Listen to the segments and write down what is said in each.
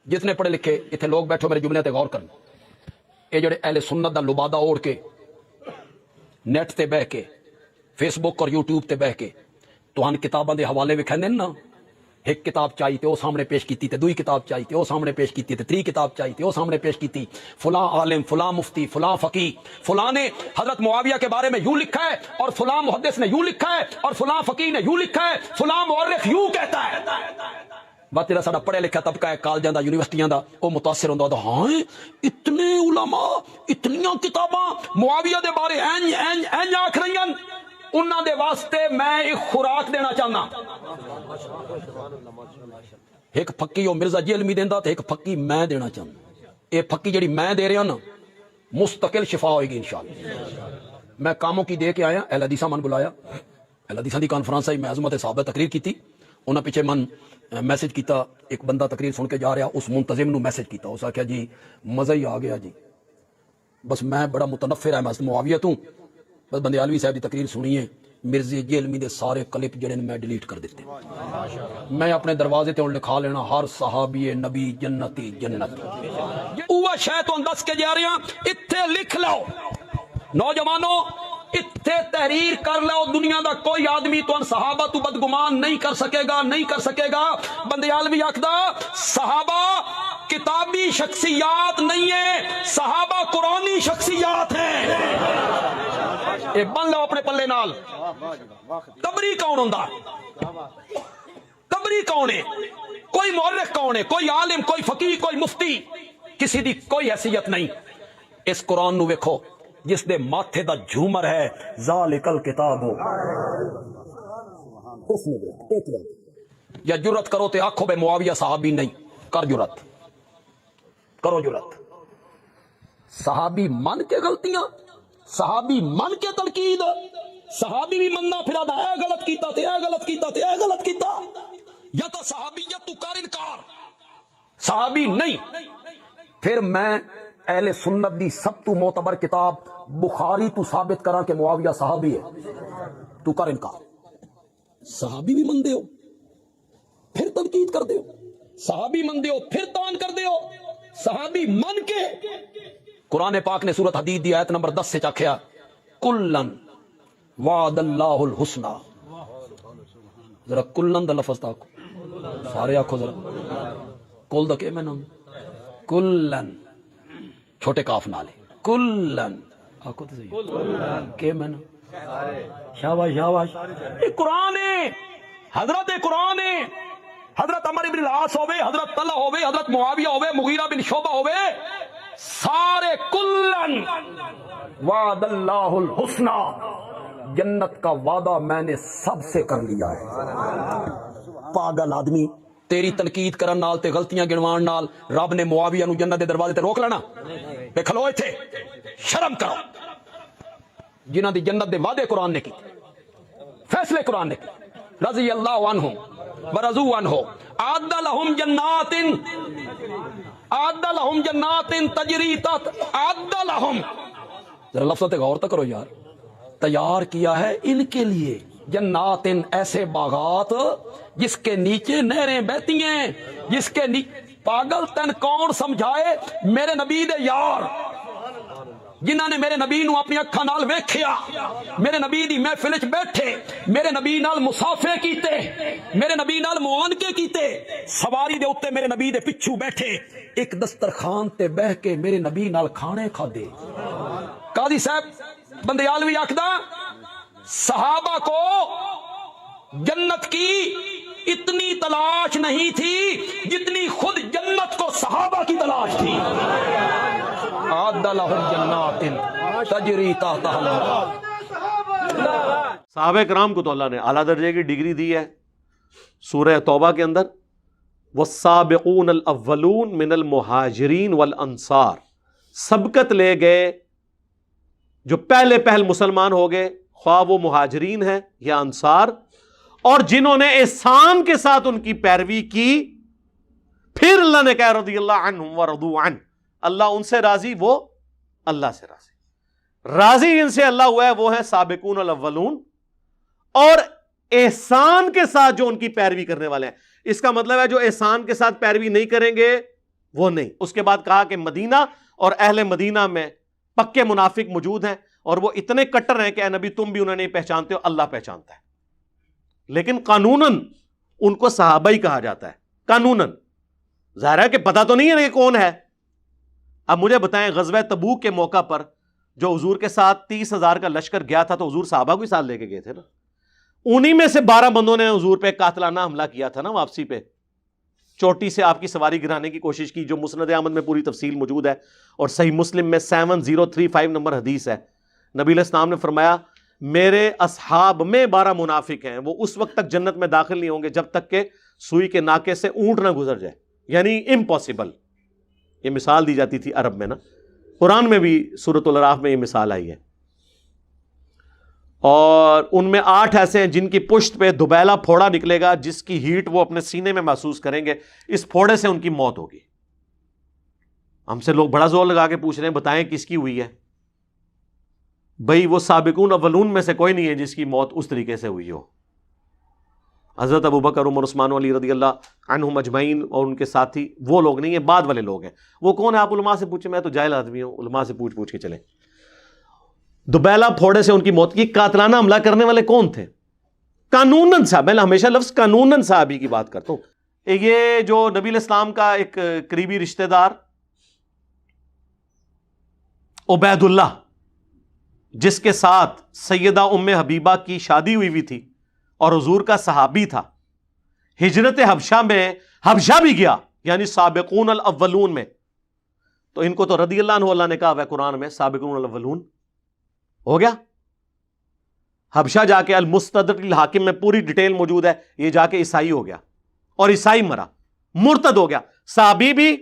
جتنے پڑھے لکھے اتنے لوگ بیٹھو میرے جملے تے غور کرنا. یہ جڑے اہل سنت دا لبادہ اوڑھ کے نیٹ تے بہ کے فیس بک اور یوٹیوب تے بہ کے تہان کتاباں دے حوالے وکھاندے نا. ایک کتاب چاہیے تے وہ سامنے پیش کیتی تے دوئی کتاب چاہیے تے وہ سامنے پیش کیتی تے تری کتاب چاہیے تے وہ سامنے پیش کیتی. فلاں عالم، فلاں مفتی، فلاں فقی، فلاں نے حضرت معاویہ کے بارے میں یوں لکھا ہے اور فلاں محدث نے یوں لکھا ہے اور فلاں فقی نے یوں لکھا ہے، فلاں مورخ یوں کہتا ہے. بات تیرا ساڈا پڑھیا لکھا طبقہ ہے کالجاں دا یونیورسٹیاں دا وہ متاثر ہوندا ہے. ہاں اتنے علماء اتنیاں کتاباں معاویہ دے بارے این آکھ رہی ہیں. انہاں دے واسطے میں ایک خوراک دینا چاہنا. ایک پھکی وہ مرزا جی علمی دیندا تے ایک پھکی میں دینا چاہنا. یہ پھکی جڑی میں دے رہا نا مستقل شفا ہوئے گی انشاءاللہ. میں کاموں کی دے کے آیا. اہل حدیثاں من بلایا، اہل حدیثاں دی کانفرنس آئی، میں عظمت صحابہ تقریر کیتی. انہاں پیچھے من میسج کیتا. ایک بندہ تقریر سن کے جا رہا اس منتظم نو میسج کیتا. اس آخیا جی مزہ ہی آ گیا جی، بس میں بڑا متنفر ہے میں معاویہ تو بس بندیالوی صاحب دی تقریر سنی ہے، مرزے جی علمی دے سارے کلپ جڑے میں ڈیلیٹ کر دیتے. میں اپنے دروازے تے لکھا لینا ہر صحابی نبی جنتی جنت. اوہ شے تو دس کے جا رہے ہیں اتھے لکھ لو نوجوانوں، اتھے تحریر کر لو. دنیا دا کوئی آدمی تو ان صحابہ تو بدگمان نہیں کر سکے گا، نہیں کر سکے گا. بندیالوی آکھدا صحابہ کتابی شخصیات نہیں ہیں، صحابہ قرآنی شخصیات ہیں. اے بن لو اپنے پلے نال. قبری کون ہوندا؟ قبری کون ہے؟ کوئی مورخ کون ہے؟ کوئی عالم، کوئی فقیہ، کوئی مفتی، کسی دی کوئی حیثیت نہیں. اس قرآن نو ویکھو جس دے ماتھے دا جھومر ہے ذالک الکتاب ہو. اس میں ایک بات یا جرت کرو تے آکھو بے معاویہ صحابی نہیں. کر جرت، کرو جرت. صحابی من کے غلطیاں، صحابی من کے تنقید، صحابی بھی مننا پھرا دا اے غلط کیتا تے اے غلط کیتا تے اے غلط کیتا. یا تو صحابیت تو کر انکار، صحابی نہیں. پھر میں اہل سنت دی سب تو معتبر کتاب بخاری تو ثابت کرا کہ معاویہ صحابی ہے، تو کر انکار. صحابی بھی من دے ہو پھر تنقید کر دے ہو، صحابی من دے ہو پھر تان کر دے ہو. صحابی من کے قرآن پاک نے سورۃ حدید دی آیت نمبر 10 سے چاکھیا کلن وعد اللہ الحسنہ. ذرا کلن دا لفظ تاکو سارے آکھو ذرا کل دا کہ میں نام کلن چھوٹے کاف نالے کلن آکھو تو صحیح کہ میں نام. شاباش شاباش. یہ قرآن ہے، حضرت قرآن ہے. حضرت عمر بن العاص ہوئے، حضرت طلحہ ہوئے، حضرت معاویہ ہوئے، مغیرہ بن شعبہ ہوئے، سارے کلن وعد اللہ الحسنہ، جنت کا وعدہ میں نے سب سے کر لیا ہے. پاگل آدمی تیری تنقید کرن نال تے غلطیاں گنوان نال رب نے معاویہ نو جنت دے دروازے تے روک لینا؟ بے کھلو ایتھے، شرم کرو. جنہاں دی جنت دے وعدے قرآن نے کی، فیصلے قرآن نے کی. رضی اللہ عنہم ورضوا عنہ اعد لہم جنات تجری تحت اعد لہم. ذرا لفظ تے غور تو کرو یار. تیار کیا ہے ان کے لیے جنات، ایسے باغات جس کے نیچے نہریں بہتی ہیں، جس کے پاگل تن کون سمجھائے؟ میرے نبی دے یار جنہاں نے میرے نبی نو اپنی اکھاں نال ویکھیا، میرے نبی دی محفل وچ بیٹھے، میرے نبی نال مصافحے کیتے، میرے نبی نال معانقے کیتے، سواری دے اوتے میرے نبی دے پچھو بیٹھے، ایک دسترخوان تے بیٹھ کے میرے نبی نال کھانے کھادے. قاضی صاحب بندیالوی آکھدا صحابہ کو جنت کی اتنی تلاش نہیں تھی جتنی خود جنت کو صحابہ کی تلاش تھی. اعد لہم جنات تجری تحتہا الانہار. صحابہ کرام کو تو اللہ نے اعلیٰ درجے کی ڈگری دی ہے. سورہ توبہ کے اندر والسابقون الاولون من المہاجرین والانصار، سبقت لے گئے جو پہلے پہل مسلمان ہو گئے، خواہ وہ مہاجرین ہیں یا انصار، اور جنہوں نے احسان کے ساتھ ان کی پیروی کی. پھر اللہ نے کہا رضی اللہ عنہم ورضوا عنہ، اللہ ان سے راضی، وہ اللہ سے راضی. راضی جن سے اللہ ہوا ہے وہ ہے سابقون الاولون، اور احسان کے ساتھ جو ان کی پیروی کرنے والے ہیں. اس کا مطلب ہے جو احسان کے ساتھ پیروی نہیں کریں گے وہ نہیں. اس کے بعد کہا کہ مدینہ اور اہل مدینہ میں پکے منافق موجود ہیں اور وہ اتنے کٹر ہیں کہ اے نبی تم بھی انہیں نہیں پہچانتے ہو, اللہ پہچانتا ہے. لیکن قانوناً ان کو صحابہ ہی کہا جاتا ہے, قانوناً. ظاہر ہے کہ پتہ تو نہیں ہے کہ کون ہے. اب مجھے بتائیں, غزوہ تبوک کے موقع پر جو حضور کے ساتھ 30,000 کا لشکر گیا تھا تو حضور صحابہ کو ہی ساتھ لے کے گئے تھے نا. انہی میں سے 12 بندوں نے حضور پہ قاتلانہ حملہ کیا تھا نا واپسی پہ, چوٹی سے آپ کی سواری گرانے کی کوشش کی, جو مسند احمد میں پوری تفصیل موجود ہے اور صحیح مسلم میں 7035 نمبر حدیث ہے. نبی علیہ السلام نے فرمایا میرے اصحاب میں 12 منافق ہیں, وہ اس وقت تک جنت میں داخل نہیں ہوں گے جب تک کہ سوئی کے ناکے سے اونٹ نہ گزر جائے. یعنی امپاسبل. یہ مثال دی جاتی تھی عرب میں نا, قرآن میں بھی سورۃ الاعراف میں یہ مثال آئی ہے. اور ان میں 8 ایسے ہیں جن کی پشت پہ دبیلا پھوڑا نکلے گا جس کی ہیٹ وہ اپنے سینے میں محسوس کریں گے, اس پھوڑے سے ان کی موت ہوگی. ہم سے لوگ بڑا زور لگا کے پوچھ رہے ہیں بتائیں کس کی ہوئی ہے. بھئی وہ سابقون اولون میں سے کوئی نہیں ہے جس کی موت اس طریقے سے ہوئی ہو. حضرت ابوبکر عمر عثمان علی رضی اللہ عنہم اجمعین اور ان کے ساتھی وہ لوگ نہیں ہیں, بعد والے لوگ ہیں. وہ کون ہے آپ علماء سے پوچھیں, میں تو جاہل آدمی ہوں, علماء سے پوچھ کے چلیں. دوبیلا پھوڑے سے ان کی موت کی. قاتلانہ حملہ کرنے والے کون تھے؟ قانوناً صاحب, میں ہمیشہ لفظ قانوناً صحابی کی بات کرتا ہوں. یہ جو نبی علیہ السلام کا ایک قریبی رشتہ دار عبید اللہ, جس کے ساتھ سیدہ ام حبیبہ کی شادی ہوئی تھی اور حضور کا صحابی تھا, ہجرت حبشہ میں حبشہ بھی گیا, یعنی سابقون الاولون میں. تو ان کو تو رضی اللہ عنہ اللہ نے کہا ہے قرآن میں, سابقون الاولون ہو گیا. حبشہ جا کے المستدرک الحاکم میں پوری ڈیٹیل موجود ہے, یہ جا کے عیسائی ہو گیا اور عیسائی مرا, مرتد ہو گیا. صحابی بھی,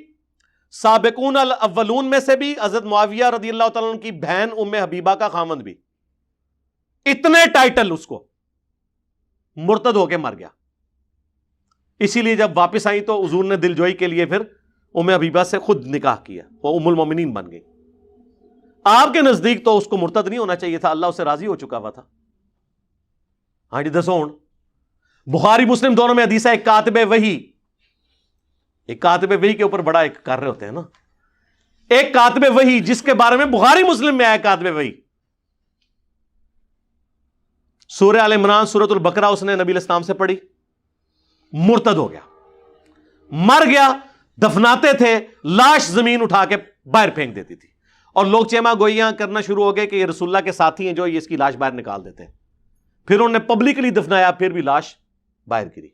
سابقون الاولون میں سے بھی, حضرت معاویہ رضی اللہ تعالیٰ عنہ کی بہن ام حبیبہ کا خامند بھی. اتنے ٹائٹل اس کو, مرتد ہو کے مر گیا. اسی لیے جب واپس آئی تو حضور نے دل جوئی کے لیے پھر ام حبیبہ سے خود نکاح کیا, وہ ام المومنین بن گئی. آپ کے نزدیک تو اس کو مرتد نہیں ہونا چاہیے تھا, اللہ اس سے راضی ہو چکا ہوا تھا. ہاں جی دسو ہوں. بخاری مسلم دونوں میں حدیث ہے, ایک کاتب وحی, ایک کاتب وحی کے اوپر بڑا ایک کر رہے ہوتے ہیں نا, ایک کاتب وحی جس کے بارے میں بخاری مسلم میں آیا کاتب وحی. سورہ آل عمران, سورۃ البقرہ اس نے نبی علیہ السلام سے پڑھی, مرتد ہو گیا, مر گیا. دفناتے تھے, لاش زمین اٹھا کے باہر پھینک دیتی تھی, اور لوگ چیما گوئیاں کرنا شروع ہو گئے کہ یہ رسول اللہ کے ساتھی ہیں جو یہ اس کی لاش باہر نکال دیتے ہیں. پھر انہوں نے پبلکلی دفنایا, پھر بھی لاش باہر گری,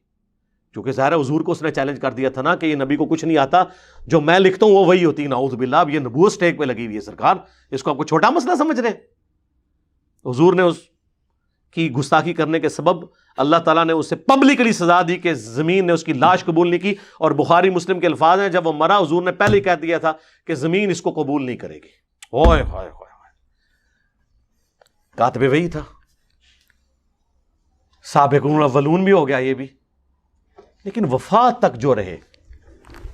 کیونکہ ظاہر حضور کو اس نے چیلنج کر دیا تھا نا کہ یہ نبی کو کچھ نہیں آتا, جو میں لکھتا ہوں وہ وہی ہوتی. نعوذ باللہ, اب یہ نبوت سٹیک پہ لگی ہوئی ہے سرکار, اس کو آپ کو چھوٹا مسئلہ سمجھ رہے ہیں. حضور نے اس کی گستاخی کرنے کے سبب اللہ تعالیٰ نے اسے پبلکلی سزا دی کہ زمین نے اس کی لاش قبول نہیں کی. اور بخاری مسلم کے الفاظ ہیں, جب وہ مرا حضور نے پہلے ہی کہہ دیا تھا کہ زمین اس کو قبول نہیں کرے گی. اوئے ہوئے ہوئے, کاتب وہی تھا. سابقون الاولون بھی ہو گیا یہ بھی, لیکن وفات تک جو رہے,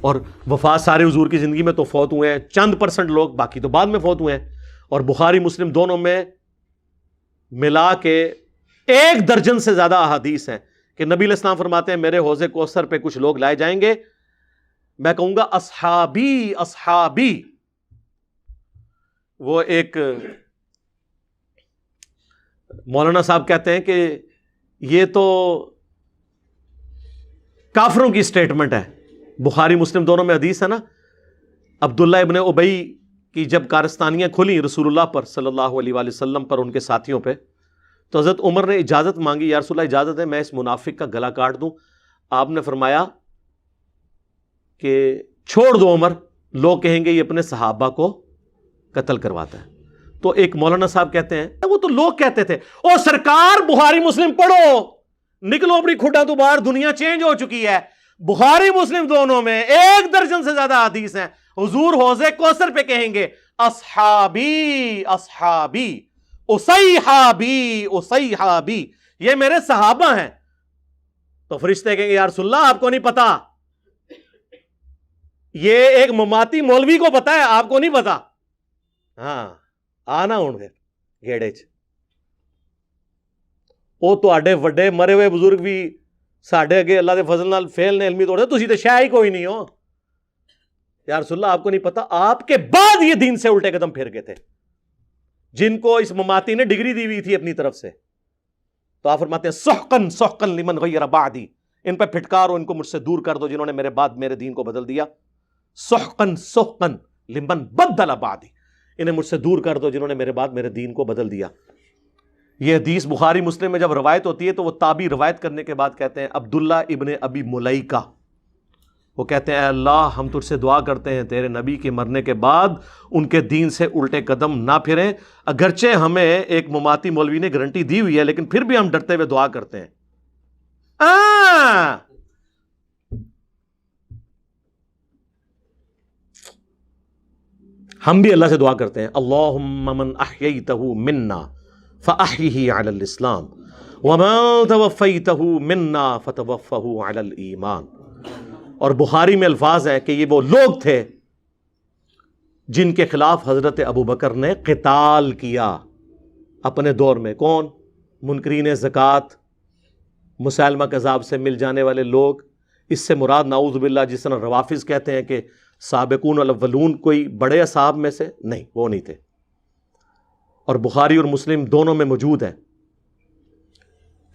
اور وفات سارے حضور کی زندگی میں تو فوت ہوئے ہیں, چند % لوگ, باقی تو بعد میں فوت ہوئے ہیں. اور بخاری مسلم دونوں میں ملا کے 1 درجن سے زیادہ احادیث ہیں کہ نبی علیہ السلام فرماتے ہیں میرے حوض کوثر پہ کچھ لوگ لائے جائیں گے, میں کہوں گا اصحابی اصحابی. وہ ایک مولانا صاحب کہتے ہیں کہ یہ تو کافروں کی سٹیٹمنٹ ہے. بخاری مسلم دونوں میں حدیث ہے نا, عبداللہ ابن ابی کی جب کارستانیاں کھلی رسول اللہ پر صلی اللہ علیہ وآلہ وسلم پر, ان کے ساتھیوں پہ, تو حضرت عمر نے اجازت مانگی, یا رسول اللہ اجازت ہے میں اس منافق کا گلا کاٹ دوں. آپ نے فرمایا کہ چھوڑ دو عمر, لوگ کہیں گے یہ اپنے صحابہ کو قتل کرواتا ہے. تو ایک مولانا صاحب کہتے ہیں وہ تو لوگ کہتے تھے, او سرکار بخاری مسلم پڑھو, نکلو اپنی کھڈا تو باہر, دنیا چینج ہو چکی ہے. بخاری مسلم دونوں میں 1 درجن سے زیادہ حدیث ہیں. حضور حوض کوثر پہ کہیں گے اصحابی اصحابی اصیحابی اصیحابی, یہ میرے صحابہ ہیں. تو فرشتے کہیں گے یا رسول اللہ آپ کو نہیں پتا, یہ ایک مماتی مولوی کو پتا ہے, آپ کو نہیں پتا. ہاں آنا ہوں گے گیڑے چ, وہ تواڈے وڈے مرے ہوئے بزرگ بھی ساڈے اگے اللہ دے فضل نال فیل نے علمی طور تے, تسی تے شے ہی کوئی نہیں ہو. یا رسول اللہ آپ کو نہیں پتا آپ کے بعد یہ دین سے الٹے قدم پھیر گئے تھے جن کو اس مماتی نے ڈگری دی ہوئی تھی اپنی طرف سے. تو آپ فرماتے ہیں سحقن سحقن لمن غیر بعدی، ان پہ پھٹکارو، ان کو مجھ سے دور کر دو جنہوں نے میرے بعد میرے دین کو بدل دیا. سحقن سحقن لمن بدل بعدی، انہیں مجھ سے دور کر دو جنہوں نے میرے بعد میرے دین کو بدل دیا. یہ حدیث بخاری مسلم میں جب روایت ہوتی ہے تو وہ تابعی روایت کرنے کے بعد کہتے ہیں عبداللہ ابن ابی ملیکہ، وہ کہتے ہیں اے اللہ ہم تجھ سے دعا کرتے ہیں تیرے نبی کے مرنے کے بعد ان کے دین سے الٹے قدم نہ پھریں، اگرچہ ہمیں ایک مماتی مولوی نے گارنٹی دی ہوئی ہے لیکن پھر بھی ہم ڈرتے ہوئے دعا کرتے ہیں. ہم بھی اللہ سے دعا کرتے ہیں اللہم من احییتہ منا فاحیہ علی الاسلام ومن توفیتہ منا فتوفہ علی الایمان. اور بخاری میں الفاظ ہے کہ یہ وہ لوگ تھے جن کے خلاف حضرت ابوبکر نے قتال کیا اپنے دور میں. کون؟ منکرین زکوٰۃ، مسلمہ کذاب سے مل جانے والے لوگ. اس سے مراد نعوذ باللہ جس طرح روافظ کہتے ہیں کہ سابقون الاولون کوئی بڑے اصحاب میں سے نہیں، وہ نہیں تھے. اور بخاری اور مسلم دونوں میں موجود ہے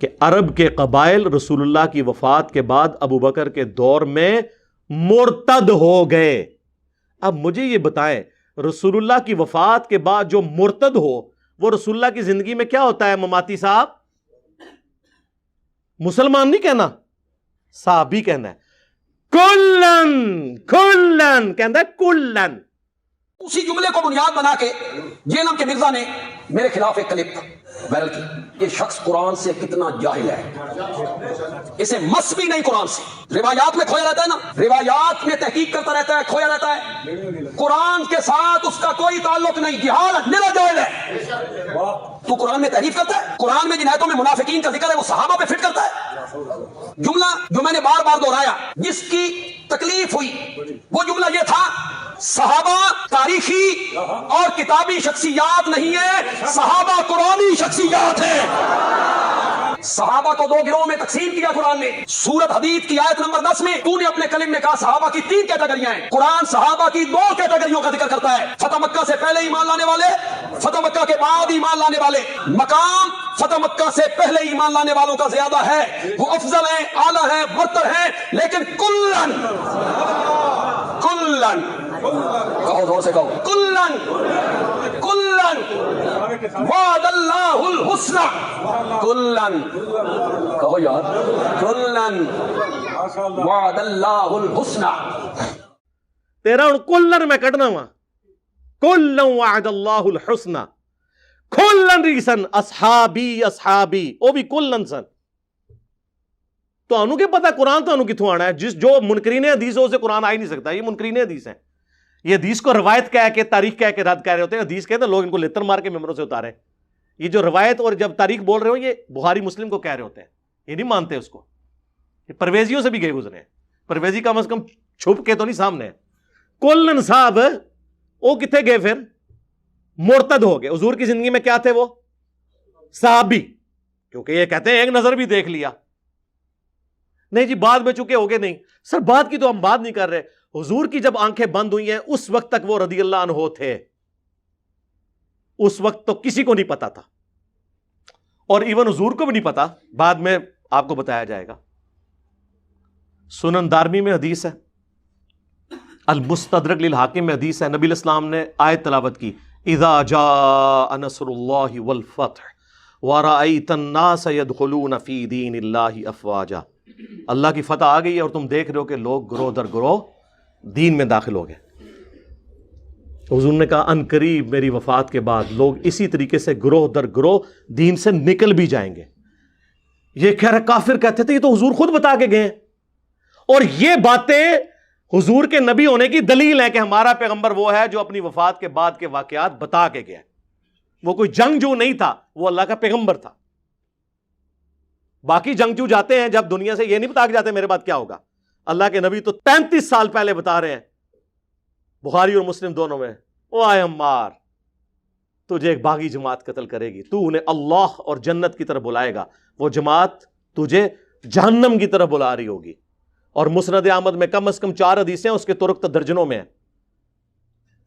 کہ عرب کے قبائل رسول اللہ کی وفات کے بعد ابوبکر کے دور میں مرتد ہو گئے. اب مجھے یہ بتائیں رسول اللہ کی وفات کے بعد جو مرتد ہو وہ رسول اللہ کی زندگی میں کیا ہوتا ہے؟ مماتی صاحب، مسلمان نہیں کہنا، صحابی کہنا ہے. کلن کلن کہنا ہے، کلن. اسی جملے کو بنیاد بنا کے جیلم کے مرزا نے میرے خلاف ایک کلپ وائرل کی. یہ شخص قرآن سے کتنا جاہل ہے، اسے مس بھی نہیں قرآن سے. روایات میں کھویا رہتا ہے نا، روایات میں تحقیق کرتا رہتا ہے، کھویا رہتا ہے. قرآن کے ساتھ اس کا کوئی تعلق نہیں، جہالت میرا جاہل ہے. تو قرآن میں تحریف کرتا ہے، قرآن میں جن آیتوں میں منافقین کا ذکر ہے وہ صحابہ پہ فٹ کرتا ہے. جملہ جو میں نے بار بار دہرایا جس کی تکلیف ہوئی وہ جملہ یہ تھا صحابہ تاریخی اور کتابی شخصیات نہیں ہے، صحابہ قرآنی شخصیات ہیں. صحابہ کو دو گروہوں میں تقسیم کیا قرآن نے. سورت حدید کی آیت نمبر 10 میں تو نے اپنے کلم میں کہا صحابہ کی 3 کیٹیگریاں ہیں. قرآن صحابہ کی 2 کیٹیگریوں کا ذکر کرتا ہے، فتح مکہ سے پہلے ایمان لانے والے، فتح مکہ کے بعد ایمان لانے والے. مقام فتح مکہ سے پہلے ایمان لانے والوں کا زیادہ ہے، وہ افضل ہیں، اعلیٰ ہیں، برتر ہیں. لیکن کلن کلن کہو زور سے کہو، کلن کلن وعد اللہ الحسنى، کلن کہو یار، کلن وعد اللہ الحسنى. تیرا ہوں کلن میں کٹنا وا، کلن وعد اللہ الحسنى، کلن ریسن اصحابی اصحابی، وہ بھی کلن سن. تو انہوں کے پتا قرآن تو انہوں کتوں آنا ہے؟ جو منکرین حدیث ہو اسے قرآن آ ہی نہیں سکتا. یہ منکرین حدیث ہیں، یہ حدیث کو روایت کہہ کے تاریخ کہہ کے رد کہہ رہے ہوتے ہیں. حدیث کہتے ہیں لوگ ان کو لتر مار کے ممبروں سے اتارے. یہ جو روایت اور جب تاریخ بول رہے ہو یہ بخاری مسلم کو کہہ رہے ہوتے ہیں، یہ نہیں مانتے اس کو. یہ پرویزیوں سے بھی گئے گزرے ہیں، پرویزی کم از کم چھپ کے تو نہیں سامنے ہے. کلن صاحب وہ کتنے گئے؟ پھر مرتد ہو گئے. حضور کی زندگی میں کیا تھے وہ؟ صحابی. کیونکہ یہ کہتے ہیں ایک نظر بھی دیکھ لیا. نہیں جی بعد میں چکے ہو گئے. نہیں سر بعد کی تو ہم بات نہیں کر رہے. حضور کی جب آنکھیں بند ہوئی ہیں اس وقت تک وہ رضی اللہ عنہ تھے. اس وقت تو کسی کو نہیں پتا تھا، اور ایون حضور کو بھی نہیں پتا. بعد میں آپ کو بتایا جائے گا. سنن دارمی میں حدیث ہے، المستدرک للحاکم میں حدیث ہے، نبی علیہ السلام نے آیت تلاوت کی اذا جاء نصر اللہ والفتح ورأیت الناس يدخلون فی دین اللہ افواجا. اللہ کی فتح آ گئی ہے اور تم دیکھ رہے ہو کہ لوگ گروہ در گروہ دین میں داخل ہو گئے. حضور نے کہا ان قریب میری وفات کے بعد لوگ اسی طریقے سے گروہ در گروہ دین سے نکل بھی جائیں گے. یہ کہہ رہے کافر کہتے تھے یہ تو حضور خود بتا کے گئے ہیں، اور یہ باتیں حضور کے نبی ہونے کی دلیل ہے کہ ہمارا پیغمبر وہ ہے جو اپنی وفات کے بعد کے واقعات بتا کے گیا. وہ کوئی جنگجو نہیں تھا، وہ اللہ کا پیغمبر تھا. باقی جنگجو جاتے ہیں جب دنیا سے یہ نہیں بتا کے جاتے میرے بعد کیا ہوگا. اللہ کے نبی تو 35 سال پہلے بتا رہے ہیں، بخاری اور مسلم دونوں میں، او آئے عمار تجھے ایک باغی جماعت قتل کرے گی، تو انہیں اللہ اور جنت کی طرف بلائے گا، وہ جماعت تجھے جہنم کی طرف بلا رہی ہوگی. اور مسند احمد میں کم از کم 4 حدیثیں، اس کے طرق تو درجنوں میں ہیں.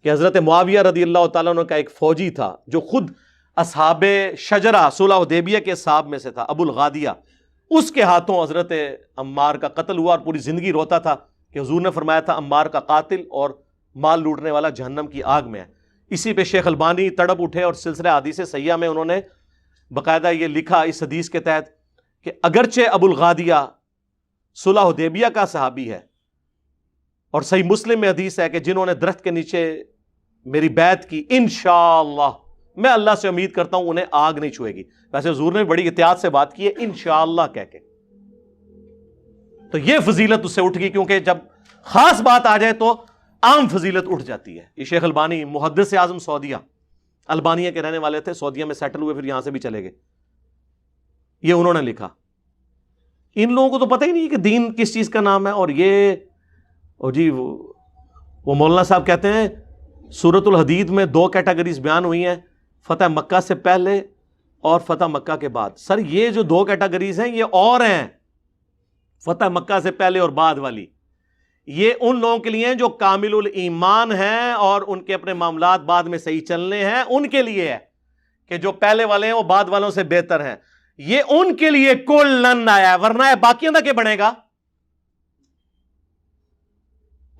کہ حضرت معاویہ رضی اللہ تعالیٰ عنہ کا ایک فوجی تھا جو خود اصحاب شجرہ صلح حدیبیہ کے اصحاب میں سے تھا، ابو الغادیہ، اس کے ہاتھوں حضرت عمار کا قتل ہوا، اور پوری زندگی روتا تھا کہ حضور نے فرمایا تھا عمار کا قاتل اور مال لوٹنے والا جہنم کی آگ میں ہے۔ اسی پہ شیخ البانی تڑپ اٹھے اور سلسلہ حدیث صحیحہ میں انہوں نے باقاعدہ یہ لکھا اس حدیث کے تحت کہ اگرچہ ابو الغادیہ صلح حدیبیہ کا صحابی ہے، اور صحیح مسلم میں حدیث ہے کہ جنہوں نے درخت کے نیچے میری بیعت کی انشاءاللہ میں اللہ سے امید کرتا ہوں انہیں آگ نہیں چھوئے گی۔ ویسے حضور نے بڑی احتیاط سے بات کی ہے انشاءاللہ کہہ کے، تو یہ فضیلت اس سے اٹھ گئی، کیونکہ جب خاص بات آ جائے تو عام فضیلت اٹھ جاتی ہے۔ یہ شیخ البانی محدث اعظم سعودیہ، البانیہ کے رہنے والے تھے، سعودیہ میں سیٹل ہوئے، پھر یہاں سے بھی چلے گئے، یہ انہوں نے لکھا۔ ان لوگوں کو تو پتہ ہی نہیں کہ دین کس چیز کا نام ہے، اور یہ جی وہ مولانا صاحب کہتے ہیں سورۃ الحدید میں 2 کیٹیگریز بیان ہوئی ہیں، فتح مکہ سے پہلے اور فتح مکہ کے بعد۔ سر یہ جو 2 کیٹیگریز ہیں یہ اور ہیں، فتح مکہ سے پہلے اور بعد والی، یہ ان لوگوں کے لیے ہیں جو کامل الایمان ہیں اور ان کے اپنے معاملات بعد میں صحیح چلنے ہیں، ان کے لیے ہے کہ جو پہلے والے ہیں وہ بعد والوں سے بہتر ہیں، یہ ان کے لیے کلن آیا ہے، ورنہ ہے باقیوں کا کیا بنے گا؟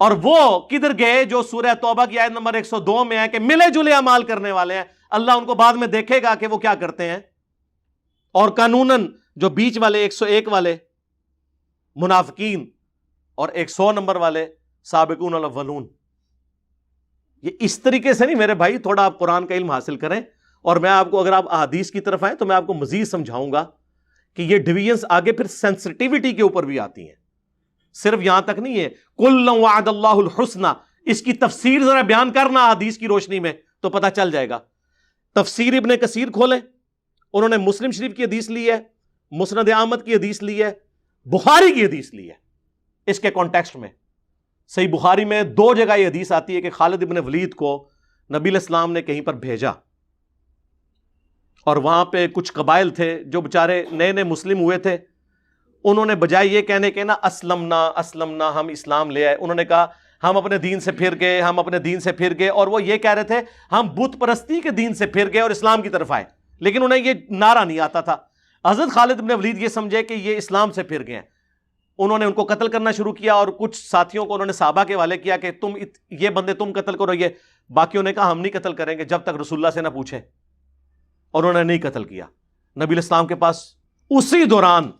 اور وہ کدھر گئے جو سورہ توبہ کی آیت نمبر 102 میں ہے کہ ملے جلے اعمال کرنے والے ہیں، اللہ ان کو بعد میں دیکھے گا کہ وہ کیا کرتے ہیں، اور قانوناً جو بیچ والے 101 والے منافقین اور 100 نمبر والے سابقون الاولون، یہ اس طریقے سے نہیں میرے بھائی، تھوڑا آپ قرآن کا علم حاصل کریں، اور میں آپ کو اگر آپ احادیث کی طرف آئیں تو میں آپ کو مزید سمجھاؤں گا کہ یہ ڈویژنز آگے پھر سینسٹیوٹی کے اوپر بھی آتی ہیں، صرف یہاں تک نہیں ہے کُلًا وعد اللہ الحسنى، اس کی تفسیر ذرا بیان کرنا حدیث کی روشنی میں تو پتہ چل جائے گا۔ تفسیر ابن کثیر کھولیں، انہوں نے مسلم شریف کی حدیث لی ہے، مسند احمد کی حدیث لی ہے، بخاری کی حدیث لی ہے، اس کے کانٹیکسٹ میں صحیح بخاری میں 2 جگہ یہ حدیث آتی ہے کہ خالد ابن ولید کو نبی علیہ السلام نے کہیں پر بھیجا، اور وہاں پہ کچھ قبائل تھے جو بےچارے نئے نئے مسلم ہوئے تھے، انہوں نے بجائے یہ کہنے کے نا اسلمنا ہم اسلام لے آئے، انہوں نے کہا ہم اپنے دین سے پھر گئے، ہم اپنے دین سے پھر گئے، اور وہ یہ کہہ رہے تھے ہم بت پرستی کے دین سے پھر گئے اور اسلام کی طرف آئے، لیکن انہیں یہ نعرہ نہیں آتا تھا۔ حضرت خالد بن ولید یہ سمجھے کہ یہ اسلام سے پھر گئے ہیں، انہوں نے ان کو قتل کرنا شروع کیا، اور کچھ ساتھیوں کو انہوں نے صحابہ کے حوالے کیا کہ تم یہ بندے تم قتل کرو، یہ باقیوں نے کہا ہم نہیں قتل کریں گے جب تک رسول اللہ سے نہ پوچھیں، اور انہوں نے نہیں قتل کیا۔ نبی علیہ السلام کے پاس اسی دوران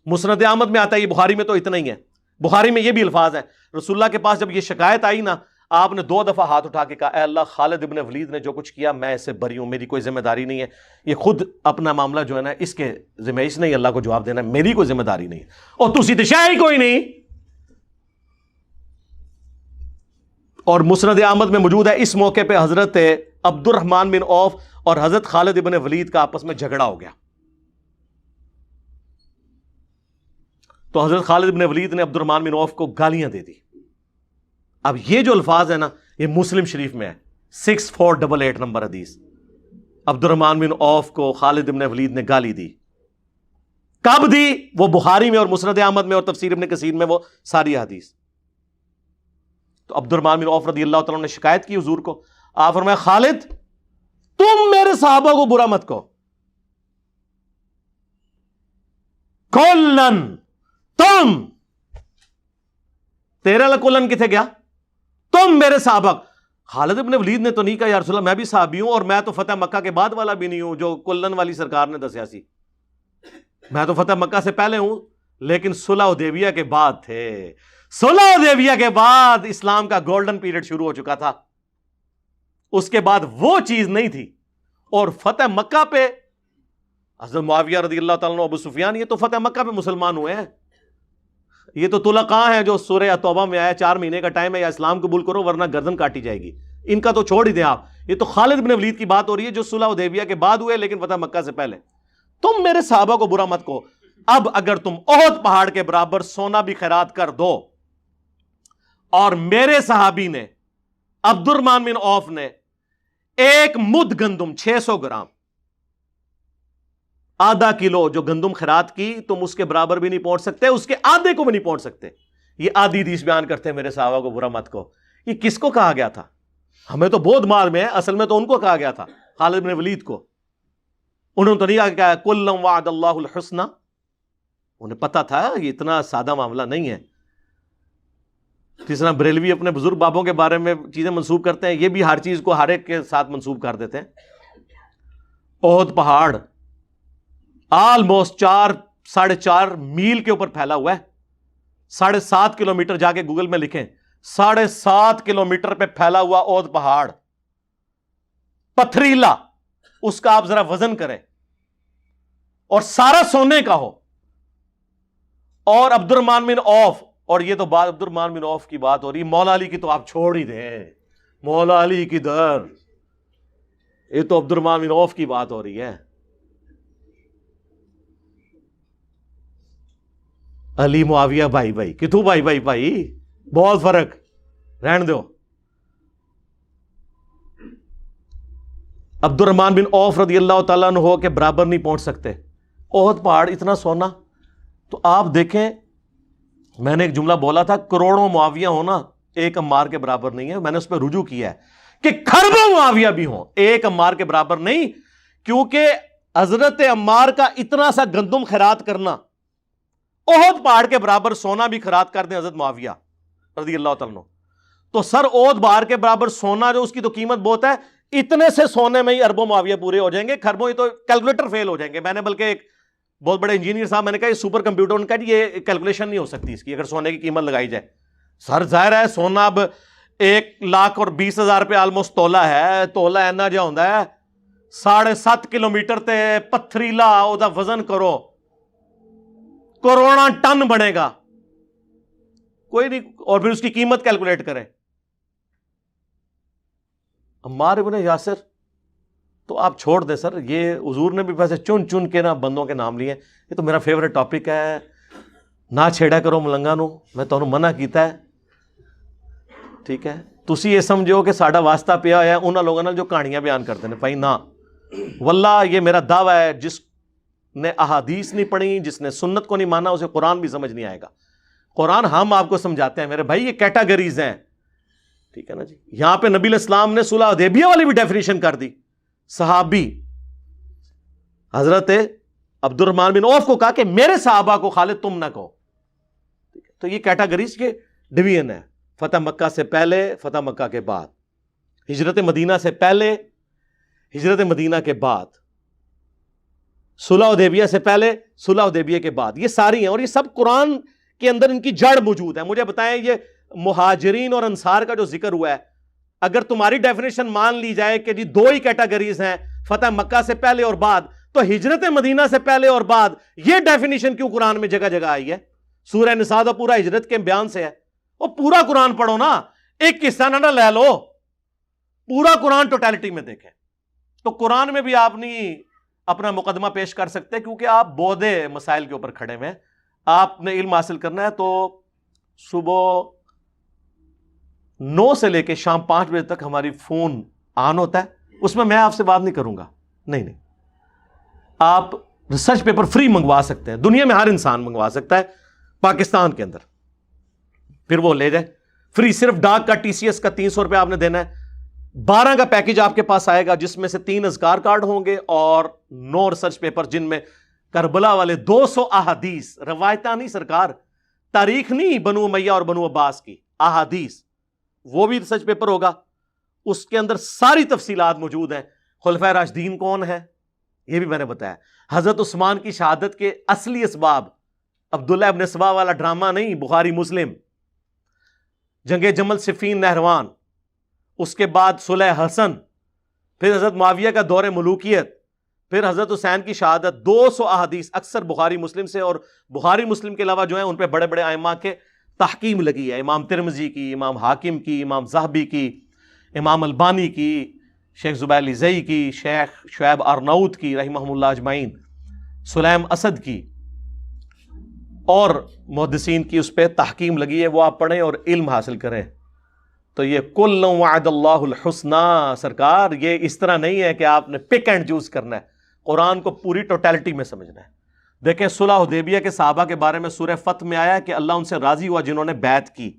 مسند احمد میں آتا ہے، یہ بخاری میں تو اتنا ہی ہے، بخاری میں یہ بھی الفاظ ہیں، رسول اللہ کے پاس جب یہ شکایت آئی نا، آپ نے 2 دفعہ ہاتھ اٹھا کے کہا اے اللہ خالد ابن ولید نے جو کچھ کیا میں اس سے بری ہوں، میری کوئی ذمہ داری نہیں ہے، یہ خود اپنا معاملہ جو ہے نا اس کے ذمہ، اس نے اللہ کو جواب دینا، میری کوئی ذمہ داری نہیں ہے، اور تسی تو شاید ہی کوئی نہیں۔ اور مسند احمد میں موجود ہے اس موقع پہ حضرت عبد الرحمن بن عوف اور حضرت خالد ابن ولید کا آپس میں جھگڑا ہو گیا، تو حضرت خالد بن ولید نے عبد الرحمن بن عوف کو گالیاں دے دی۔ اب یہ جو الفاظ ہے نا یہ مسلم شریف میں ہے، 6488 نمبر حدیث، عبد الرحمن بن عوف کو خالد بن ولید نے گالی دی، کب دی؟ وہ بخاری میں اور مسند احمد میں اور تفسیر ابن کثیر میں وہ ساری حدیث۔ تو عبد الرحمن بن عوف رضی اللہ تعالیٰ نے شکایت کی حضور کو، آپ فرمایا خالد تم میرے صحابہ کو برا مت کہو، کلن تم، تیرا لکولن کتنے گیا؟ تم میرے صحابہ۔ خالد ابن ولید نے تو نہیں کہا یا رسول اللہ میں بھی صحابی ہوں، اور میں تو فتح مکہ کے بعد والا بھی نہیں ہوں جو کلن والی سرکار نے دسیا سی، میں تو فتح مکہ سے پہلے ہوں، لیکن صلح حدیبیہ کے بعد تھے، صلح حدیبیہ کے بعد اسلام کا گولڈن پیریڈ شروع ہو چکا تھا، اس کے بعد وہ چیز نہیں تھی۔ اور فتح مکہ پہ حضرت معاویہ رضی اللہ تعالیٰ عنہ، ابو سفیان، یہ تو فتح مکہ پہ مسلمان ہوئے ہیں، یہ تو طلقاء ہیں جو سورہ توبہ میں آیا 4 مہینے کا ٹائم ہے، یا اسلام قبول کرو ورنہ گردن کاٹی جائے گی، ان کا تو چھوڑ ہی دیں آپ، یہ تو خالد بن ولید کی بات ہو رہی ہے جو صلح حدیبیہ کے بعد ہوئے لیکن فتح مکہ سے پہلے۔ تم میرے صحابہ کو برا مت کہو، اب اگر تم احد پہاڑ کے برابر سونا بھی خیرات کر دو، اور میرے صحابی نے عبد الرحمن بن عوف نے 1 مد گندم 600 گرام، آدھا کلو جو گندم خیرات کی، تم اس کے برابر بھی نہیں پہنچ سکتے، اس کے آدھے کو بھی نہیں پہنچ سکتے۔ یہ آدھی حدیث بیان کرتے ہیں میرے صحابہ کو برا مت کہو، یہ کس کو کہا گیا تھا؟ ہمیں تو بودھ مار میں ہے، اصل میں تو ان کو کہا گیا تھا، خالد بن ولید کو. انہوں نے تو نہیں کہا کہ کل وعد اللہ الحسنى، انہیں پتا تھا یہ اتنا سادہ معاملہ نہیں ہے. جس طرح بریلوی اپنے بزرگ بابوں کے بارے میں چیزیں منسوب کرتے ہیں، یہ بھی ہر چیز کو ہر ایک کے ساتھ منسوب کر دیتے ہیں. احد پہاڑ آلموسٹ 4.5 میل کے اوپر پھیلا ہوا ہے. 7.5 کلومیٹر، جا کے گوگل میں لکھیں 7.5 کلومیٹر پہ پھیلا ہوا احد پہاڑ پتھریلا، اس کا آپ ذرا وزن کریں، اور سارا سونے کا ہو. اور عبد الرحمن بن عوف، اور یہ تو بات عبد الرحمن بن عوف کی بات ہو رہی ہے، مولا علی کی تو آپ چھوڑ ہی دیں، مولا علی کی در، یہ تو عبد الرحمن بن عوف کی بات ہو رہی ہے. علی معاویہ بھائی بھائی، کتوں بھائی بھائی بھائی، بہت فرق، رہن دو. عبد الرحمن بن عوف رضی اللہ تعالیٰ عنہ کے برابر نہیں پہنچ سکتے. احد پہاڑ اتنا سونا. تو آپ دیکھیں، میں نے ایک جملہ بولا تھا، کروڑوں معاویہ ہونا ایک عمار کے برابر نہیں ہے. میں نے اس پہ رجوع کیا ہے کہ کھربوں معاویہ بھی ہوں ایک عمار کے برابر نہیں، کیونکہ حضرت عمار کا اتنا سا گندم خیرات کرنا، احد پہاڑ کے برابر سونا بھی خیرات کر دیں حضرت معاویہ رضی اللہ تعالیٰ عنہ، تو سر احد پہاڑ کے برابر سونا جو اس کی تو قیمت بہت ہے، اتنے سے سونے میں ہی اربوں معاویہ پورے ہو جائیں گے، کھربوں ہی تو کیلکولیٹر فیل ہو جائیں گے. میں نے بلکہ ایک بہت بڑے انجینئر صاحب، میں نے کہا یہ سپر کمپیوٹر، ان کا یہ کیلکولیشن نہیں ہو سکتی اس کی اگر سونے کی قیمت لگائی جائے. سر ظاہر ہے سونا اب 1,20,000 پہ آلموسٹ تولا ہے، تولا اینا جا ہوتا ہے 7.5 کلومیٹر تے پتھریلا، او دا وزن کرو کروڑا ٹن بنے گا، کوئی نہیں، اور پھر اس کی قیمت کیلکولیٹ کریں. عمار ابن یاسر تو آپ چھوڑ دیں سر، یہ حضور نے بھی ویسے چن چن کے نا بندوں کے نام لیے. یہ تو میرا فیوریٹ ٹاپک ہے، نہ چھیڑا کرو ملنگا نو، میں تمہیں منع کیتا ہے. ٹھیک ہے، تسی یہ سمجھو کہ ساڈا واسطہ پیا ہوا ہے انہاں لوگوں نال جو کہانیاں بیان کرتے ہیں. بھائی نہ، واللہ یہ میرا دعویٰ ہے، جس نے احادیث نہیں پڑھی، جس نے سنت کو نہیں مانا، اسے قرآن بھی سمجھ نہیں آئے گا. قرآن ہم آپ کو سمجھاتے ہیں میرے بھائی، یہ کیٹاگریز ہیں. ٹھیک ہے نا جی. یہاں پہ نبی علیہ السلام نے صلح حدیبیہ والی بھی ڈیفینیشن کر دی. صحابی حضرت عبد الرحمن بن عوف کو کہا کہ میرے صحابہ کو خالد تم نہ کہو. تو یہ کیٹاگریز کے ڈویژن ہے. فتح مکہ سے پہلے، فتح مکہ کے بعد، ہجرت مدینہ سے پہلے، ہجرت مدینہ کے بعد، صلح حدیبیہ سے پہلے، صلح حدیبیہ کے بعد. یہ ساری ہیں، اور یہ سب قرآن کے اندر ان کی جڑ موجود ہے. مجھے بتائیں، یہ مہاجرین اور انصار کا جو ذکر ہوا ہے، اگر تمہاری ڈیفینیشن مان لی جائے کہ جی 2 ہی کیٹاگریز ہیں، فتح مکہ سے پہلے اور بعد، تو ہجرت مدینہ سے پہلے اور بعد یہ ڈیفینیشن کیوں قرآن میں جگہ جگہ آئی ہے؟ سورہ نساء تو پورا ہجرت کے بیان سے ہے. وہ پورا قرآن پڑھو نا، ایک قصہ نہ لے لو، پورا قرآن ٹوٹیلٹی میں دیکھیں. تو قرآن میں بھی آپ نہیں اپنا مقدمہ پیش کر سکتے، کیونکہ آپ بودے مسائل کے اوپر کھڑے ہوئے ہیں. آپ نے علم حاصل کرنا ہے تو صبح 9 سے لے کے شام 5 بجے تک ہماری فون آن ہوتا ہے. اس میں آپ سے بات نہیں کروں گا، نہیں. آپ ریسرچ پیپر فری منگوا سکتے ہیں، دنیا میں ہر انسان منگوا سکتا ہے، پاکستان کے اندر، پھر وہ لے جائے فری. صرف ڈاک کا TCS کا 300 روپے آپ نے دینا ہے. 12 کا پیکج آپ کے پاس آئے گا، جس میں سے 3 اذکار کارڈ ہوں گے اور 9 ریسرچ پیپر، جن میں کربلا والے 200 احادیث، روایتہ نہیں سرکار، تاریخ نہیں بنو امیہ اور بنو عباس کی، احادیث، وہ بھی ریسرچ پیپر ہوگا. اس کے اندر ساری تفصیلات موجود ہیں. خلفائے راشدین کون ہے یہ بھی میں نے بتایا. حضرت عثمان کی شہادت کے اصلی اسباب، عبداللہ ابن سبا والا ڈرامہ نہیں، بخاری مسلم. جنگ جمل، صفین، نہروان، اس کے بعد صلح حسن، پھر حضرت معاویہ کا دور ملوکیت، پھر حضرت حسین کی شہادت. 200 احادیث اکثر بخاری مسلم سے، اور بخاری مسلم کے علاوہ جو ہیں ان پہ بڑے بڑے ائمہ کے تحقیم لگی ہے. امام ترمذی کی، امام حاکم کی، امام ذہبی کی، امام البانی کی، شیخ زبیر الزئی کی، شیخ شعیب ارناؤت کی رحمہم اللہ اجمعین، سلیم اسد کی، اور محدثین کی اس پہ تحقیم لگی ہے. وہ آپ پڑھیں اور علم حاصل کریں. تو یہ کل وعد اللہ الحسنى سرکار، یہ اس طرح نہیں ہے کہ آپ نے پک اینڈ چوز کرنا ہے، قرآن کو پوری ٹوٹیلٹی میں سمجھنا ہے. دیکھیں صلح حدیبیہ کے صحابہ کے بارے میں سورہ فتح میں آیا کہ اللہ ان سے راضی ہوا جنہوں نے بیعت کی.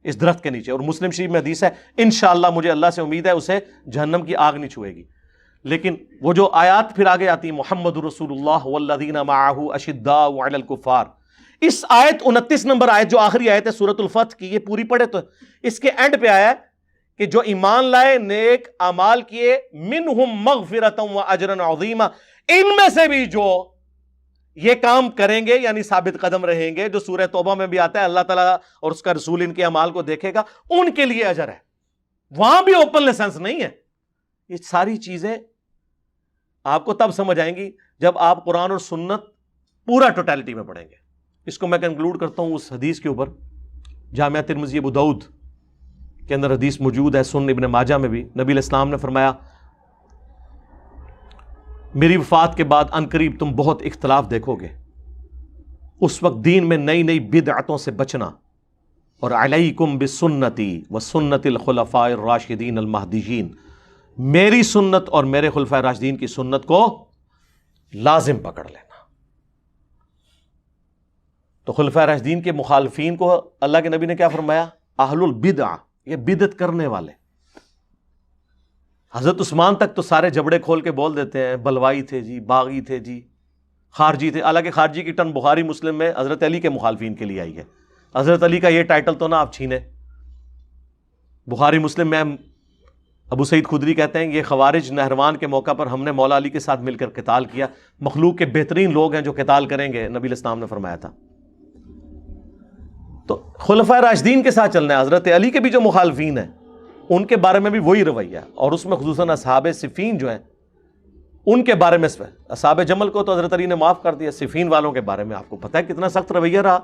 اس درخت کے نیچے. اور مسلم شریف میں حدیث ہے انشاءاللہ مجھے اللہ سے امید ہے اسے جہنم کی آگ نہیں چھوئے گی. لیکن وہ جو آیات پھر آگے آتی ہیں محمد رسول اللہ والذین معہ اشداء علی الکفار، اس آیت 29 نمبر آیت جو آخری آیت ہے سورۃ الفتح کی، یہ پوری پڑھے تو اس کے اینڈ پہ آیا ہے کہ جو ایمان لائے، نیک اعمال کیے، منہم مغفرۃ و اجر عظیما، ان میں سے بھی جو یہ کام کریں گے یعنی ثابت قدم رہیں گے، جو سورہ توبہ میں بھی آتا ہے اللہ تعالیٰ اور اس کا رسول ان کے اعمال کو دیکھے گا، ان کے لیے اجر ہے. وہاں بھی اوپن لائسنس نہیں ہے. یہ ساری چیزیں آپ کو تب سمجھ آئیں گی جب آپ قرآن اور سنت پورا ٹوٹیلٹی میں پڑھیں گے. اس کو میں کنکلوڈ کرتا ہوں اس حدیث کے اوپر. جامعہ ترمذی ابو داؤد کے اندر حدیث موجود ہے، سنن ابن ماجہ میں بھی. نبی علیہ السلام نے فرمایا میری وفات کے بعد عنقریب تم بہت اختلاف دیکھو گے، اس وقت دین میں نئی نئی بدعتوں سے بچنا، اور علیکم بسنتی وسنت الخلفاء الراشدین المہدیین، میری سنت اور میرے خلفاء راشدین کی سنت کو لازم پکڑ لینا. تو خلفاء راشدین کے مخالفین کو اللہ کے نبی نے کیا فرمایا؟ اہل البدع، یہ بدعت کرنے والے. حضرت عثمان تک تو سارے جبڑے کھول کے بول دیتے ہیں بلوائی تھے جی، باغی تھے جی، خارجی تھے. حالانکہ خارجی کی ٹرم بخاری مسلم میں حضرت علی کے مخالفین کے لیے آئی ہے. حضرت علی کا یہ ٹائٹل تو نہ آپ چھینے. بخاری مسلم میں ابو سعید خدری کہتے ہیں یہ خوارج نہروان کے موقع پر ہم نے مولا علی کے ساتھ مل کر قتال کیا. مخلوق کے بہترین لوگ ہیں جو قتال کریں گے، نبی علیہ السلام نے فرمایا تھا. تو خلفاء راشدین کے ساتھ چلنا ہے. حضرت علی کے بھی جو مخالفین ہیں ان کے بارے میں بھی وہی رویہ ہے، اور اس میں خصوصاً اصحاب صفین جو ہیں ان کے بارے میں اصحاب جمل کو تو حضرت علی نے معاف کر دیا. صفین والوں کے بارے میں آپ کو پتہ ہے کتنا سخت رویہ رہا.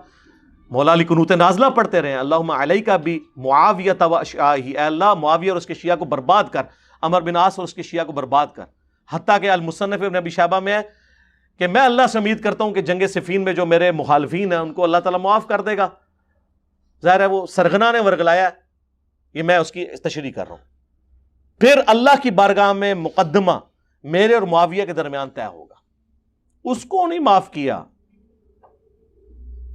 مولا علی قنوت نازلہ پڑھتے رہے، اللہم علیک بھی معاویہ و اشعاہ، اے اللہ معاویہ اور اس کے شیعہ کو برباد کر، عمر بن عاص اور اس کے شیعہ کو برباد کر. حتیٰ کہ المصنف ابن ابی شیبہ میں ہے کہ میں اللہ سے امید کرتا ہوں کہ جنگ صفین میں جو میرے مخالفین ہیں ان کو اللہ تعالیٰ معاف کر دے گا. ظاہر ہے وہ سرغنہ نے ورگلایا، یہ میں اس کی تشریح کر رہا ہوں. پھر اللہ کی بارگاہ میں مقدمہ میرے اور معاویہ کے درمیان طے ہوگا. اس کو نہیں معاف کیا،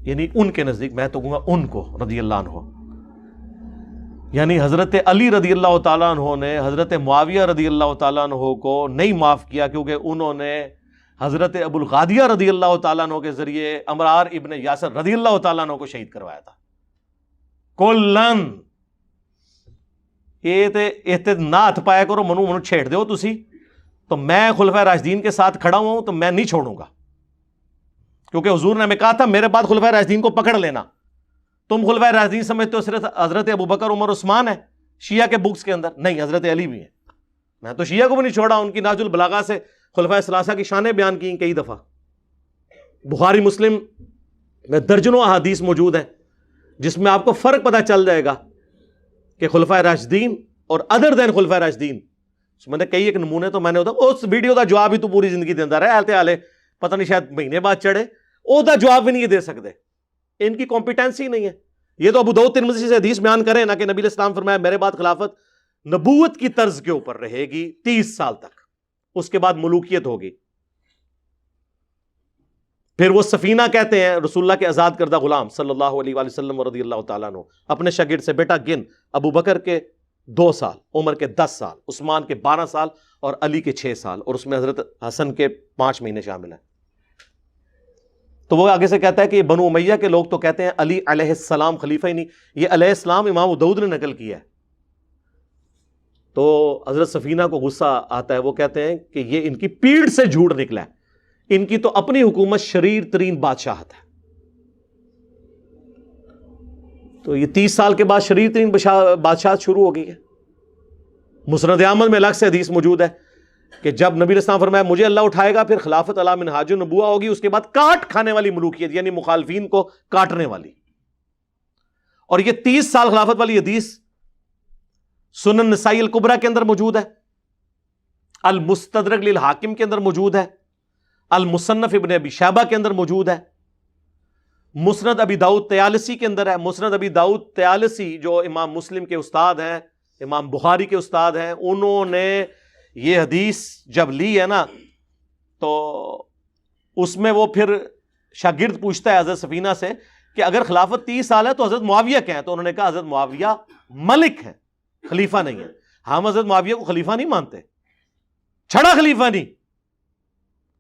یعنی ان کے نزدیک، میں تو کہوں گا ان کو رضی اللہ عنہ، یعنی حضرت علی رضی اللہ تعالیٰ عنہ نے حضرت معاویہ رضی اللہ تعالیٰ عنہ کو نہیں معاف کیا، کیونکہ انہوں نے حضرت ابو الغادیہ رضی اللہ تعالیٰ عنہ کے ذریعے عمار ابن یاسر رضی اللہ تعالیٰ عنہ کو شہید کروایا تھا. کلن یہ نہ ہاتھ پایا کرو، منو چھیڑ دو تسی، تو میں خلفاء راشدین کے ساتھ کھڑا ہوں تو میں نہیں چھوڑوں گا. کیونکہ حضور نے ہمیں کہا تھا میرے بعد خلفاء راشدین کو پکڑ لینا. تم خلفاء راشدین سمجھتے ہو صرف حضرت ابوبکر عمر عثمان ہے شیعہ کے بکس کے اندر، نہیں، حضرت علی بھی ہیں. میں تو شیعہ کو بھی نہیں چھوڑا. ان کی ناج البلاغہ سے خلفاء ثلاثہ کی شانیں بیان کی کئی دفعہ. بخاری مسلم میں درجنوں احادیث موجود ہیں جس میں آپ کو فرق پتہ چل جائے گا کہ خلفاء راشدین اور ادر دین خلفاء راشدین. میں نے کئی ایک نمونے تو میں نے اس ویڈیو کا جواب ہی تو پوری زندگی دیندہ رہے آلتے آلے، پتہ نہیں شاید مہینے بعد چڑھے، او دا جواب بھی نہیں دے سکتے. ان کی کمپیٹنسی نہیں ہے. یہ تو ابو داؤد ترمذی سے حدیث بیان کریں نا کہ نبی علیہ السلام فرمایا میرے بعد خلافت نبوت کی طرز کے اوپر رہے گی 30 سال تک، اس کے بعد ملوکیت ہوگی. پھر وہ سفینہ کہتے ہیں رسول اللہ کے آزاد کردہ غلام صلی اللہ علیہ وآلہ وسلم رضی اللہ تعالیٰ عنہ اپنے شاگرد سے بیٹا گن، ابو بکر کے 2 سال، عمر کے 10 سال، عثمان کے 12 سال اور علی کے 6 سال، اور اس میں حضرت حسن کے 5 مہینے شامل ہیں. تو وہ آگے سے کہتا ہے کہ یہ بنو امیہ کے لوگ تو کہتے ہیں علی علیہ السلام خلیفہ ہی نہیں. یہ علیہ السلام امام داؤد نے نقل کیا ہے. تو حضرت سفینہ کو غصہ آتا ہے، وہ کہتے ہیں کہ یہ ان کی پیڑ سے جھوٹ نکلا ہے. ان کی تو اپنی حکومت شریر ترین بادشاہت ہے. تو یہ 30 سال کے بعد شریر ترین بادشاہت شروع ہو گئی ہے. مسند احمد میں الگ سے حدیث موجود ہے کہ جب نبی علیہ السلام فرمایا مجھے اللہ اٹھائے گا پھر خلافت علی منہاج النبوہ ہوگی، اس کے بعد کاٹ کھانے والی ملوکیت، یعنی مخالفین کو کاٹنے والی. اور یہ 30 سال خلافت والی حدیث سنن نسائی الکبریٰ کے اندر موجود ہے، المستدرک للحاکم کے اندر موجود ہے، المصنف ابن ابی شیبہ کے اندر موجود ہے، مسند ابی داؤد طیالسی کے اندر ہے. مسند ابی داؤد طیالسی جو امام مسلم کے استاد ہیں، امام بخاری کے استاد ہیں، انہوں نے یہ حدیث جب لی ہے نا تو اس میں وہ پھر شاگرد پوچھتا ہے حضرت سفینہ سے کہ اگر خلافت 30 سال ہے تو حضرت معاویہ کیا ہے؟ تو انہوں نے کہا حضرت معاویہ ملک ہے، خلیفہ نہیں ہے. ہم حضرت معاویہ کو خلیفہ نہیں مانتے، چھڑا خلیفہ نہیں،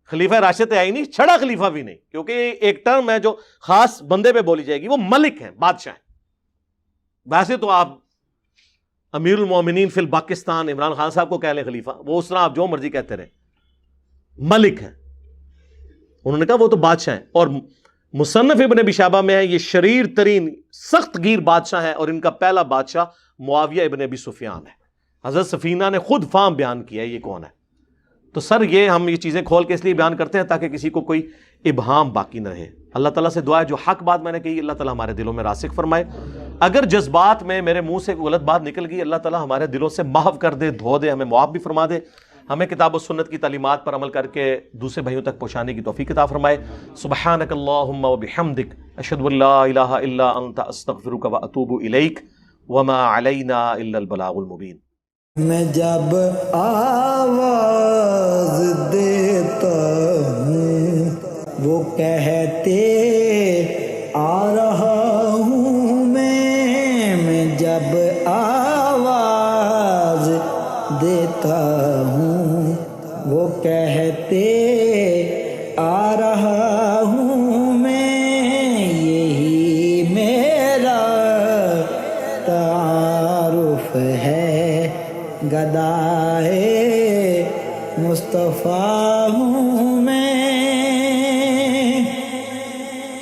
خلیفہ راشد ہے ہی نہیں، چھڑا خلیفہ بھی نہیں، کیونکہ ایک ٹرم ہے جو خاص بندے پہ بولی جائے گی، وہ ملک ہیں، بادشاہ ہیں. ویسے تو آپ امیر المومنین فی الپاکستان عمران خان صاحب کو کہہ لیں خلیفہ، وہ اس طرح آپ جو مرضی کہتے رہے، ملک ہیں. انہوں نے کہا وہ تو بادشاہ ہیں. اور مصنف ابن ابی شیبہ میں ہے یہ شریر ترین سخت گیر بادشاہ ہے، اور ان کا پہلا بادشاہ معاویہ ابن ابی سفیان ہے. حضرت سفینہ نے خود فام بیان کیا ہے یہ کون ہے. تو سر یہ ہم یہ چیزیں کھول کے اس لیے بیان کرتے ہیں تاکہ کسی کو کوئی ابہام باقی نہ رہے. اللہ تعالیٰ سے دعا ہے جو حق بات میں نے کہی اللہ تعالیٰ ہمارے دلوں میں راسخ فرمائے. اگر جذبات میں میرے منہ سے غلط بات نکل گئی اللہ تعالیٰ ہمارے دلوں سے محو کر دے، دھو دے، ہمیں معاف بھی فرما دے. ہمیں کتاب و سنت کی تعلیمات پر عمل کر کے دوسرے بھائیوں تک پہنچانے کی توفیق عطا فرمائے. سبحانک اللہم و بحمدک اشہد ان لا الہ الا انت استغفرک و اتوب الیک وما علینا الا البلاغ المبین. میں جب آواز دیتا ہوں وہ کہتے آ رہا ہوں میں جب آواز دیتا ہوں وہ کہتے آ رہا ہوں میں، یہی میرا تعارف ہے، گدائے مصطفیٰ ہوں میں.